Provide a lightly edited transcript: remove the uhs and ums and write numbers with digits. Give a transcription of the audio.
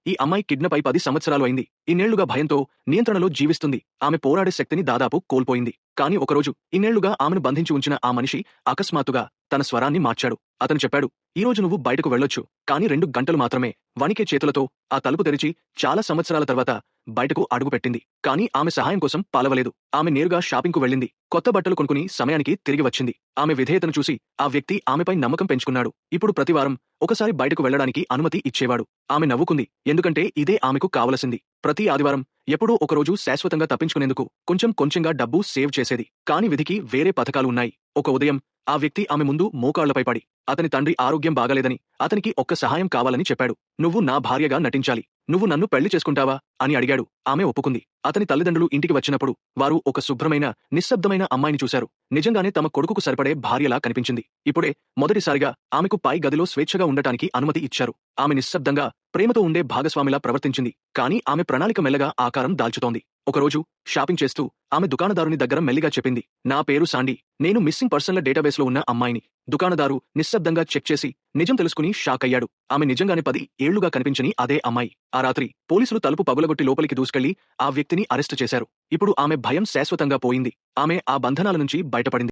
ఈ అమ్మాయి కిడ్నాప్ అయి 10 సంవత్సరాలు అయింది. ఇన్నేళ్లుగా భయంతో, నియంత్రణలో జీవిస్తుంది. ఆమె పోరాడే శక్తిని దాదాపు కోల్పోయింది. కానీ ఒకరోజు ఇన్నేళ్లుగా ఆమెను బంధించి ఉంచిన ఆ మనిషి అకస్మాత్తుగా తన స్వరాన్ని మార్చాడు. అతను చెప్పాడు, "ఈరోజు నువ్వు బయటకు వెళ్ళొచ్చు. కానీ 2 గంటలు మాత్రమే." వణికే చేతులతో ఆ తలుపు తెరిచి చాలా సంవత్సరాల తర్వాత బయటకు అడుగుపెట్టింది. కానీ ఆమె సహాయం కోసం పాలవలేదు. ఆమె నేరుగా షాపింగ్‌కు వెళ్ళింది. కొత్త బట్టలు కొనుక్కుని సమయానికి తిరిగి వచ్చింది. ఆమె విధేయతను చూసి ఆ వ్యక్తి ఆమెపై నమ్మకం పెంచుకున్నాడు. ఇప్పుడు ప్రతివారం ఒకసారి బయటకు వెళ్లడానికి అనుమతి ఇచ్చేవాడు. ఆమె నవ్వుకుంది. ఎందుకంటే ఇదే ఆమెకు కావలసింది. ప్రతి ఆదివారం ఎప్పుడో ఒకరోజు శాశ్వతంగా తప్పించుకునేందుకు కొంచెం కొంచెంగా డబ్బు సేవ్ చేసేది. కానీ విధికి వేరే పథకాలు ఉన్నాయి. ఒక ఉదయం ఆ వ్యక్తి ఆమె ముందు మోకాళ్లపై పడి, అతని తండ్రి ఆరోగ్యం బాగాలేదని, అతనికి ఒక్క సహాయం కావాలని చెప్పాడు. "నువ్వు నా భార్యగా నటించాలి. నువ్వు నన్ను పెళ్లి చేసుకుంటావా?" అని అడిగాడు. ఆమె ఒప్పుకుంది. అతని తల్లిదండ్రులు ఇంటికి వచ్చినప్పుడు వారు ఒక శుభ్రమైన, నిశ్శబ్దమైన అమ్మాయిని చూశారు. నిజంగానే తమ కొడుకుకు సరిపడే భార్యలా కనిపించింది. ఇప్పుడే మొదటిసారిగా ఆమెకు పై గదిలో స్వేచ్ఛగా ఉండటానికి అనుమతి ఇచ్చారు. ఆమె నిశ్శబ్దంగా, ప్రేమతో ఉండే భాగస్వామిలా ప్రవర్తించింది. కానీ ఆమె ప్రణాళిక మెల్లగా ఆకారం దాల్చుతోంది. ఒకరోజు షాపింగ్ చేస్తూ ఆమె దుకాణదారుని దగ్గర మెల్లిగా చెప్పింది, "నా పేరు సాండీ. నేను మిస్సింగ్ పర్సన్ల డేటాబేస్‌లో ఉన్న అమ్మాయిని." దుకాణదారు నిశ్శబ్దంగా చెక్ చేసి నిజం తెలుసుకుని షాక్ అయ్యాడు. ఆమె నిజంగానే 10 ఏళ్లుగా కనిపించని అదే అమ్మాయి. ఆ రాత్రి పోలీసులు తలుపు పగులగొట్టి లోపలికి దూసుకెళ్లి ఆ వ్యక్తిని అరెస్టు చేశారు. ఇప్పుడు ఆమె భయం శాశ్వతంగా పోయింది. ఆమె ఆ బంధనాల నుంచి బయటపడింది.